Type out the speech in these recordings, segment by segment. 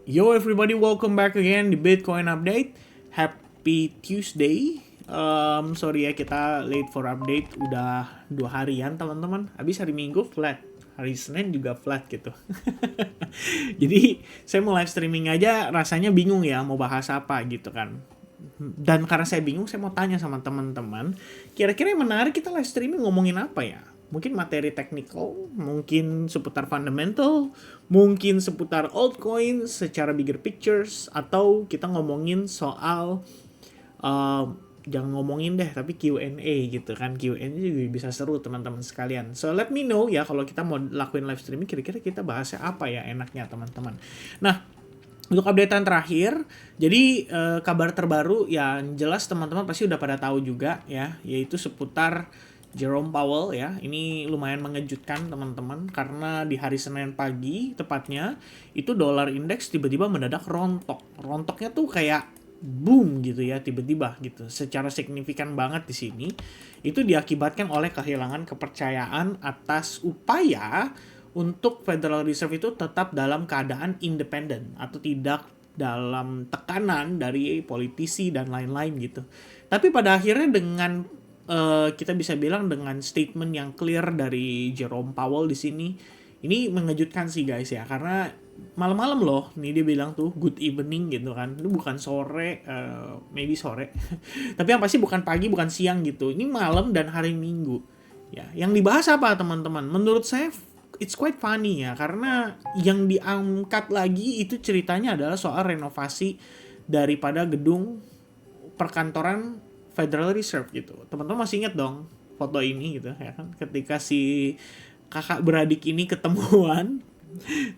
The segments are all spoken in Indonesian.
Yo everybody, welcome back again di Bitcoin Update. Happy Tuesday. Sorry ya kita late for update. Udah 2 harian teman-teman. Habis hari Minggu flat, hari Senin juga flat gitu. Jadi saya mau live streaming aja rasanya bingung ya mau bahas apa gitu kan. Dan karena saya bingung, saya mau tanya sama teman-teman, kira-kira yang menarik kita live streaming ngomongin apa ya? Mungkin materi technical, mungkin seputar fundamental, mungkin seputar altcoin secara bigger pictures, atau kita ngomongin soal jangan ngomongin deh tapi Q&A gitu kan. Q&A juga bisa seru teman-teman sekalian. So let me know ya kalau kita mau lakuin live streaming kira-kira kita bahasnya apa ya enaknya teman-teman. Nah, untuk updatean terakhir, jadi kabar terbaru yang jelas teman-teman pasti udah pada tahu juga ya, yaitu seputar Jerome Powell ya. Ini lumayan mengejutkan teman-teman karena di hari Senin pagi tepatnya itu dolar indeks tiba-tiba mendadak rontok. Rontoknya tuh kayak boom gitu ya tiba-tiba gitu. Secara signifikan banget di sini. Itu diakibatkan oleh kehilangan kepercayaan atas upaya untuk Federal Reserve itu tetap dalam keadaan independen atau tidak dalam tekanan dari politisi dan lain-lain gitu. Tapi pada akhirnya dengan kita bisa bilang dengan statement yang clear dari Jerome Powell di sini, ini mengejutkan sih guys ya, karena malam-malam loh, nih dia bilang tuh good evening gitu kan, itu bukan sore, maybe sore, tapi yang pasti bukan pagi, bukan siang gitu, ini malam dan hari Minggu. Ya, yang dibahas apa teman-teman? Menurut saya it's quite funny ya, karena yang diangkat lagi itu ceritanya adalah soal renovasi daripada gedung perkantoran Federal Reserve gitu. Teman-teman masih ingat dong foto ini gitu ya kan, ketika si kakak beradik ini ketemuan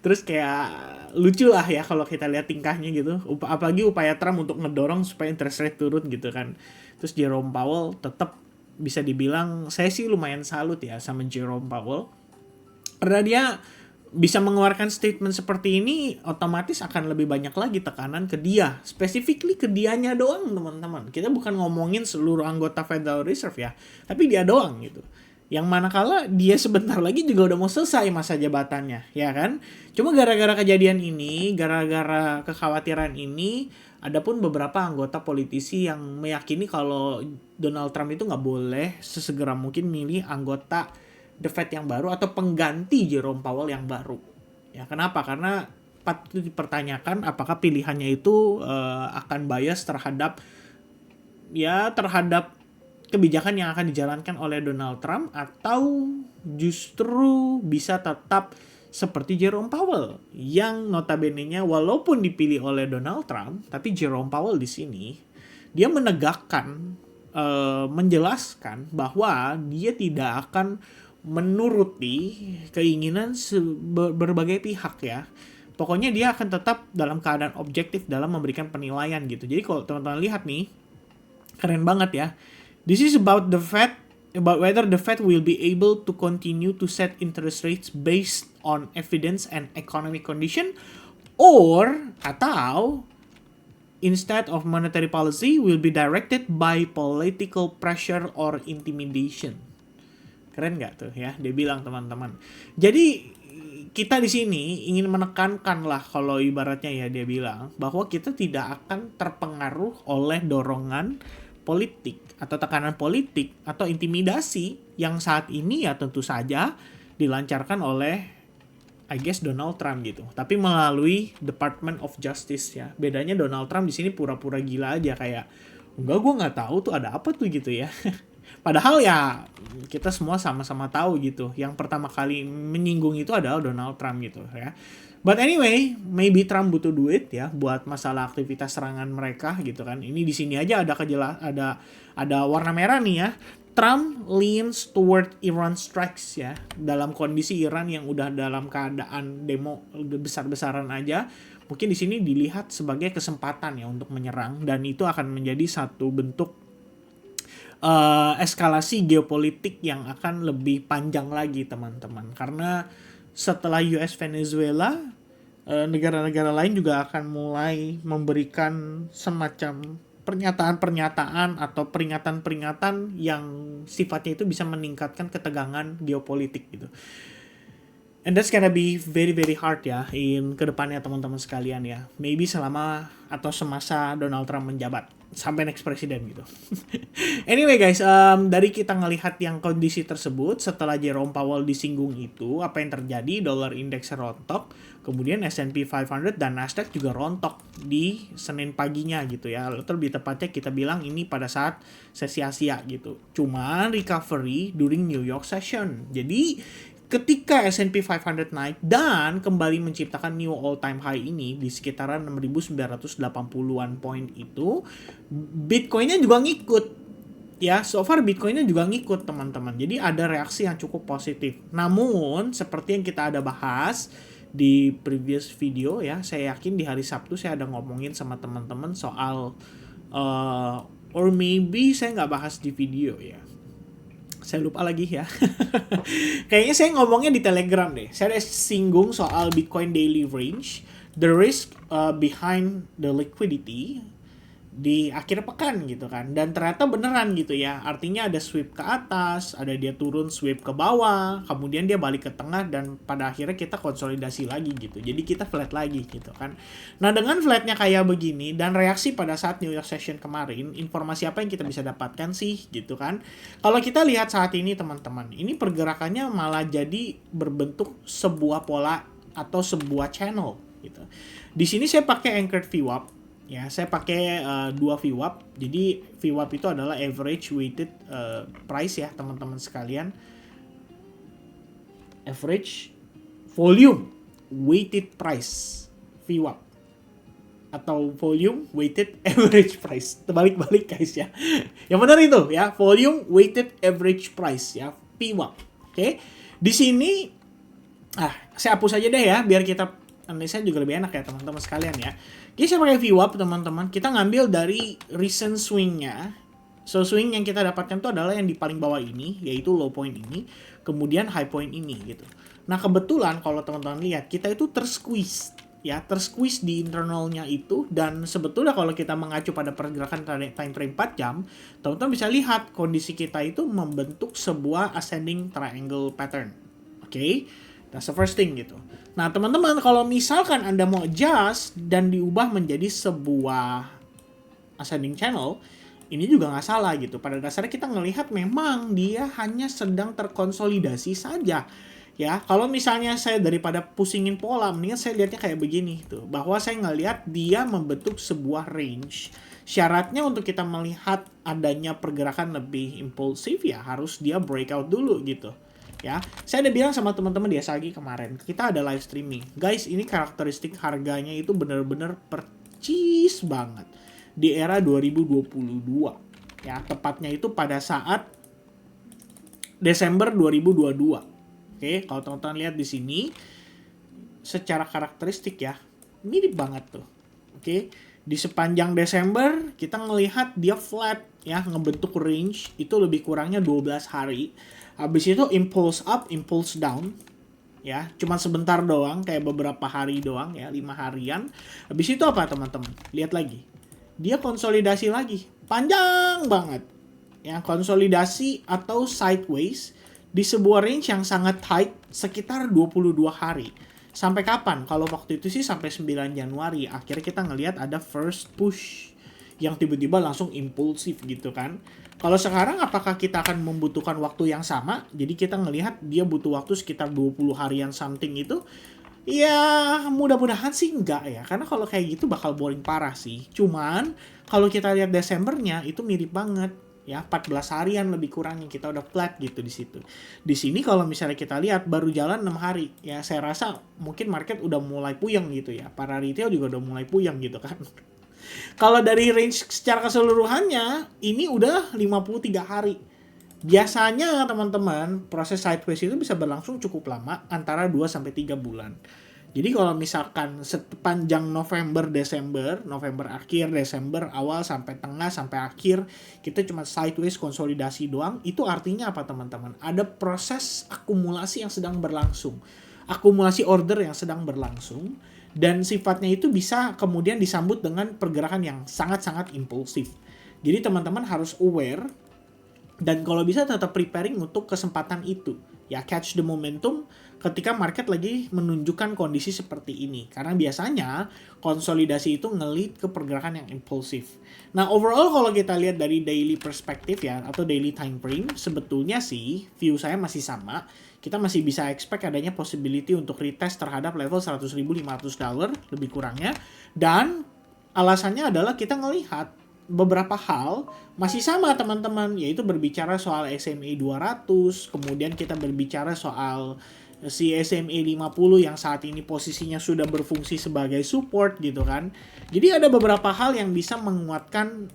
terus kayak lucu lah ya kalau kita lihat tingkahnya gitu. Apalagi upaya Trump untuk ngedorong supaya interest rate turun gitu kan. Terus Jerome Powell tetap bisa dibilang saya sih lumayan salut ya sama Jerome Powell, karena dia bisa mengeluarkan statement seperti ini, otomatis akan lebih banyak lagi tekanan ke dia, specifically ke dianya doang teman-teman. Kita bukan ngomongin seluruh anggota Federal Reserve ya, tapi dia doang gitu. Yang manakala dia sebentar lagi juga udah mau selesai masa jabatannya, ya kan? Cuma gara-gara kejadian ini, gara-gara kekhawatiran ini, ada pun beberapa anggota politisi yang meyakini kalau Donald Trump itu nggak boleh sesegera mungkin milih anggota The Fed yang baru atau pengganti Jerome Powell yang baru. Ya, kenapa? Karena patut dipertanyakan apakah pilihannya itu akan bias terhadap kebijakan yang akan dijalankan oleh Donald Trump, atau justru bisa tetap seperti Jerome Powell yang notabene-nya walaupun dipilih oleh Donald Trump, tapi Jerome Powell di sini dia menegakkan, menjelaskan bahwa dia tidak akan menuruti keinginan berbagai pihak ya. Pokoknya dia akan tetap dalam keadaan objektif dalam memberikan penilaian gitu. Jadi kalau teman-teman lihat nih, keren banget ya. This is about the Fed, about whether the Fed will be able to continue to set interest rates based on evidence and economic condition, or atau instead of monetary policy will be directed by political pressure or intimidation. Keren nggak tuh ya? Dia bilang teman-teman. Jadi kita di sini ingin menekankan lah, kalau ibaratnya ya dia bilang bahwa kita tidak akan terpengaruh oleh dorongan politik atau tekanan politik atau intimidasi yang saat ini ya tentu saja dilancarkan oleh I guess Donald Trump gitu, tapi melalui Department of Justice ya. Bedanya Donald Trump di sini pura-pura gila aja, kayak enggak, gue nggak tahu tuh ada apa tuh gitu ya. Padahal ya kita semua sama-sama tahu gitu. Yang pertama kali menyinggung itu adalah Donald Trump gitu ya. But anyway, maybe Trump butuh duit ya buat masalah aktivitas serangan mereka gitu kan. Ini di sini aja ada warna merah nih ya. Trump leans toward Iran strikes ya. Dalam kondisi Iran yang udah dalam keadaan demo besar-besaran aja, mungkin di sini dilihat sebagai kesempatan ya untuk menyerang, dan itu akan menjadi satu bentuk eskalasi geopolitik yang akan lebih panjang lagi teman-teman, karena setelah US Venezuela, negara-negara lain juga akan mulai memberikan semacam pernyataan-pernyataan atau peringatan-peringatan yang sifatnya itu bisa meningkatkan ketegangan geopolitik gitu. And that's gonna be very very hard ya in kedepannya teman-teman sekalian ya. Maybe selama atau semasa Donald Trump menjabat sampai next presiden gitu. Anyway guys, dari kita ngelihat yang kondisi tersebut setelah Jerome Powell disinggung itu, apa yang terjadi? Dollar index rontok, kemudian S&P 500 dan Nasdaq juga rontok di Senin paginya gitu ya. Atau lebih tepatnya kita bilang ini pada saat sesi Asia gitu. Cuman recovery during New York session. Jadi ketika S&P 500 naik dan kembali menciptakan new all-time high ini di sekitaran 6.980-an poin itu, Bitcoin-nya juga ngikut. Ya, so far Bitcoin-nya juga ngikut teman-teman. Jadi ada reaksi yang cukup positif. Namun, seperti yang kita ada bahas di previous video ya, saya yakin di hari Sabtu saya ada ngomongin sama teman-teman soal or maybe saya nggak bahas di video ya. Saya lupa lagi ya. Kayaknya saya ngomongnya di Telegram deh. Saya singgung soal Bitcoin daily range, the risk behind the liquidity di akhir pekan gitu kan. Dan ternyata beneran gitu ya. Artinya ada sweep ke atas, ada dia turun sweep ke bawah, kemudian dia balik ke tengah dan pada akhirnya kita konsolidasi lagi gitu. Jadi kita flat lagi gitu kan. Nah, dengan flatnya kayak begini dan reaksi pada saat New York Session kemarin, informasi apa yang kita bisa dapatkan sih gitu kan. Kalau kita lihat saat ini teman-teman, ini pergerakannya malah jadi berbentuk sebuah pola atau sebuah channel gitu. Di sini saya pakai anchored VWAP. Ya, saya pakai 2 VWAP. Jadi VWAP itu adalah average weighted price ya, teman-teman sekalian. Average volume weighted price VWAP atau volume weighted average price. Terbalik-balik guys ya. Yang benar itu ya, volume weighted average price ya, VWAP. Oke. Di sini saya hapus aja deh ya biar kita analisanya juga lebih enak ya teman-teman sekalian ya. Jadi saya pakai VWAP teman-teman, kita ngambil dari recent swing-nya. So swing yang kita dapatkan itu adalah yang di paling bawah ini, yaitu low point ini, kemudian high point ini gitu. Nah kebetulan kalau teman-teman lihat, kita itu tersqueeze ya, tersqueeze di internalnya itu, dan sebetulnya kalau kita mengacu pada pergerakan time frame 4 jam, teman-teman bisa lihat kondisi kita itu membentuk sebuah ascending triangle pattern. Oke? That's the first thing gitu. Nah teman-teman, kalau misalkan Anda mau adjust dan diubah menjadi sebuah ascending channel, ini juga nggak salah gitu. Pada dasarnya kita ngelihat memang dia hanya sedang terkonsolidasi saja. Ya, kalau misalnya saya daripada pusingin pola, mendingan saya lihatnya kayak begini tuh. Bahwa saya ngelihat dia membentuk sebuah range. Syaratnya untuk kita melihat adanya pergerakan lebih impulsif ya harus dia breakout dulu gitu. Ya, saya udah bilang sama teman-teman di SAG kemarin, kita ada live streaming. Guys, ini karakteristik harganya itu bener-bener percis banget di era 2022. Ya, tepatnya itu pada saat Desember 2022. Oke, kalau teman-teman lihat di sini secara karakteristik ya, mirip banget tuh. Oke, di sepanjang Desember kita ngelihat dia flat ya, ngebentuk range itu lebih kurangnya 12 hari. Habis itu impulse up, impulse down. Ya, cuma sebentar doang, kayak beberapa hari doang ya, 5 harian. Habis itu apa teman-teman? Lihat lagi. Dia konsolidasi lagi. Panjang banget. Ya, konsolidasi atau sideways di sebuah range yang sangat tight sekitar 22 hari. Sampai kapan? Kalau waktu itu sih sampai 9 Januari. Akhirnya kita ngelihat ada first push yang tiba-tiba langsung impulsif gitu kan. Kalau sekarang apakah kita akan membutuhkan waktu yang sama? Jadi kita ngelihat dia butuh waktu sekitar 20 harian something itu. Ya mudah-mudahan sih enggak ya. Karena kalau kayak gitu bakal boring parah sih. Cuman kalau kita lihat Desembernya itu mirip banget. Ya 14 harian lebih kurang yang kita udah flat gitu di situ. Di sini kalau misalnya kita lihat baru jalan 6 hari. Ya saya rasa mungkin market udah mulai puyeng gitu ya. Para retail juga udah mulai puyeng gitu kan. Kalau dari range secara keseluruhannya, ini udah 53 hari. Biasanya teman-teman, proses sideways itu bisa berlangsung cukup lama, antara 2-3 bulan. Jadi kalau misalkan sepanjang November, Desember, November akhir, Desember awal sampai tengah, sampai akhir, kita cuma sideways konsolidasi doang, itu artinya apa teman-teman? Ada proses akumulasi yang sedang berlangsung. Akumulasi order yang sedang berlangsung. Dan sifatnya itu bisa kemudian disambut dengan pergerakan yang sangat-sangat impulsif. Jadi teman-teman harus aware dan kalau bisa tetap preparing untuk kesempatan itu. Ya, catch the momentum ketika market lagi menunjukkan kondisi seperti ini. Karena biasanya konsolidasi itu nge-lead ke pergerakan yang impulsif. Nah, overall kalau kita lihat dari daily perspektif ya, atau daily time frame, sebetulnya sih view saya masih sama. Kita masih bisa expect adanya possibility untuk retest terhadap level $100.500 lebih kurangnya. Dan alasannya adalah kita ngelihat beberapa hal masih sama teman-teman, yaitu berbicara soal SMA 200, kemudian kita berbicara soal si SMA 50 yang saat ini posisinya sudah berfungsi sebagai support gitu kan. Jadi ada beberapa hal yang bisa menguatkan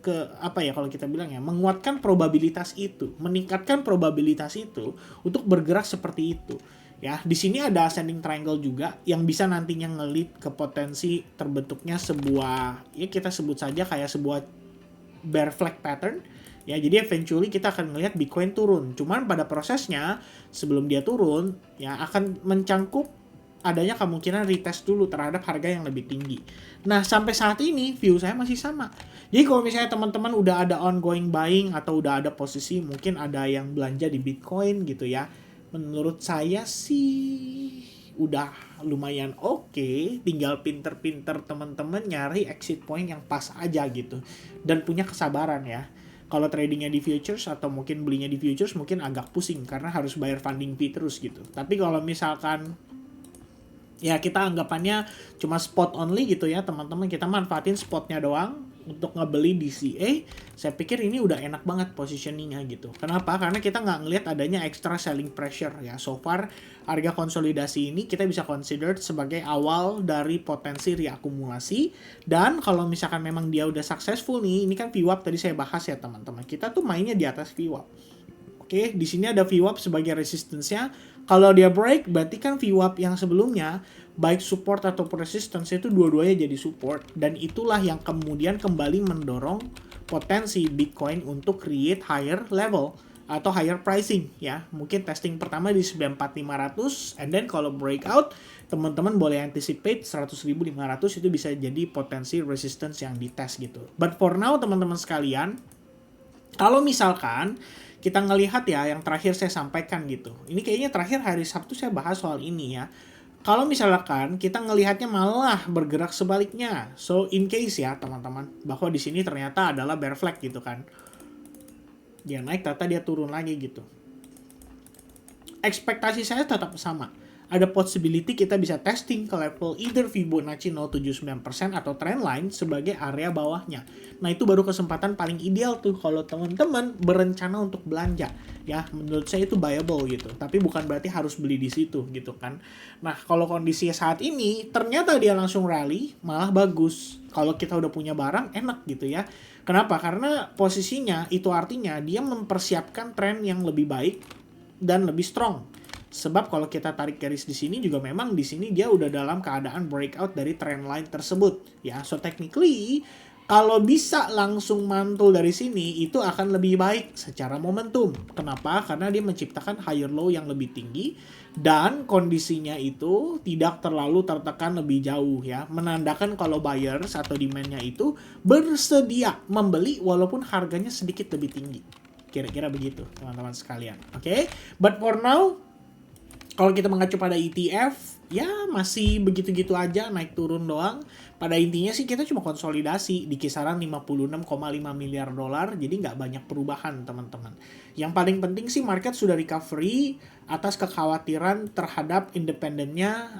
ke apa ya kalau kita bilang ya, menguatkan probabilitas itu, meningkatkan probabilitas itu untuk bergerak seperti itu. Ya, di sini ada ascending triangle juga yang bisa nantinya nge-lead ke potensi terbentuknya sebuah, ya kita sebut saja kayak sebuah bear flag pattern. Ya, jadi eventually kita akan melihat Bitcoin turun. Cuman pada prosesnya sebelum dia turun, ya akan mencangkup adanya kemungkinan retest dulu terhadap harga yang lebih tinggi. Nah, sampai saat ini view saya masih sama. Jadi kalau misalnya teman-teman udah ada ongoing buying atau udah ada posisi, mungkin ada yang belanja di Bitcoin gitu ya. Menurut saya sih udah lumayan oke, tinggal pinter-pinter teman-teman nyari exit point yang pas aja gitu. Dan punya kesabaran ya. Kalau tradingnya di futures atau mungkin belinya di futures mungkin agak pusing karena harus bayar funding fee terus gitu. Tapi kalau misalkan ya kita anggapannya cuma spot only gitu ya teman-teman, kita manfaatin spotnya doang untuk ngebeli DCA, saya pikir ini udah enak banget positioningnya gitu. Kenapa? Karena kita nggak ngelihat adanya extra selling pressure ya. So far, harga konsolidasi ini kita bisa consider sebagai awal dari potensi reakumulasi. Dan kalau misalkan memang dia udah successful nih, ini kan VWAP tadi saya bahas ya teman-teman. Kita tuh mainnya di atas VWAP. Oke, di sini ada VWAP sebagai resistance-nya. Kalau dia break, berarti kan VWAP yang sebelumnya, baik support ataupun resistance itu dua-duanya jadi support. Dan itulah yang kemudian kembali mendorong potensi Bitcoin untuk create higher level atau higher pricing ya. Mungkin testing pertama di 94.500 and then kalau breakout, teman-teman boleh anticipate 100.500 itu bisa jadi potensi resistance yang dites gitu. But for now teman-teman sekalian, kalau misalkan kita ngelihat ya yang terakhir saya sampaikan gitu. Ini kayaknya terakhir hari Sabtu saya bahas soal ini ya. Kalau misalkan kita ngelihatnya malah bergerak sebaliknya. So in case ya teman-teman, bahwa di sini ternyata adalah bear flag gitu kan. Dia naik ternyata dia turun lagi gitu. Ekspektasi saya tetap sama. Ada possibility kita bisa testing ke level either Fibonacci 0,79% atau trendline sebagai area bawahnya. Nah, itu baru kesempatan paling ideal tuh kalau teman-teman berencana untuk belanja. Ya, menurut saya itu viable gitu. Tapi bukan berarti harus beli di situ gitu kan. Nah, kalau kondisi saat ini ternyata dia langsung rally, malah bagus. Kalau kita udah punya barang, enak gitu ya. Kenapa? Karena posisinya itu artinya dia mempersiapkan tren yang lebih baik dan lebih strong. Sebab kalau kita tarik garis di sini juga memang di sini dia udah dalam keadaan breakout dari trend line tersebut ya. So technically kalau bisa langsung mantul dari sini itu akan lebih baik secara momentum. Kenapa? Karena dia menciptakan higher low yang lebih tinggi dan kondisinya itu tidak terlalu tertekan lebih jauh ya. Menandakan kalau buyers atau demand-nya itu bersedia membeli walaupun harganya sedikit lebih tinggi. Kira-kira begitu teman-teman sekalian. Oke? But for now kalau kita mengacu pada ETF, ya masih begitu-gitu aja, naik turun doang. Pada intinya sih kita cuma konsolidasi di kisaran 56,5 miliar dolar, jadi nggak banyak perubahan teman-teman. Yang paling penting sih market sudah recovery atas kekhawatiran terhadap independennya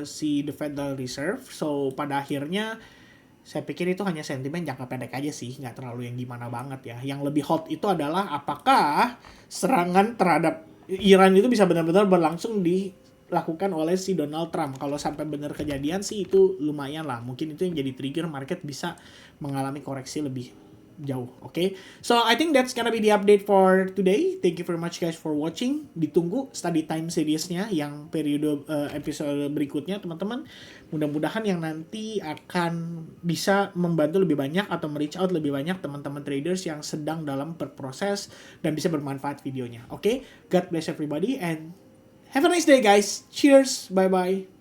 si The Federal Reserve. So pada akhirnya saya pikir itu hanya sentimen jangka pendek aja sih, nggak terlalu yang gimana banget ya. Yang lebih hot itu adalah apakah serangan terhadap Iran itu bisa benar-benar berlangsung dilakukan oleh si Donald Trump. Kalau sampai benar kejadian sih itu lumayan lah. Mungkin itu yang jadi trigger market bisa mengalami koreksi lebih jauh. Oke. So I think that's gonna be the update for today. Thank you very much guys for watching. Ditunggu study time seriesnya yang periode episode berikutnya teman-teman. Mudah-mudahan yang nanti akan bisa membantu lebih banyak atau reach out lebih banyak teman-teman traders yang sedang dalam berproses dan bisa bermanfaat videonya. Oke. God bless everybody and have a nice day guys. Cheers. Bye bye.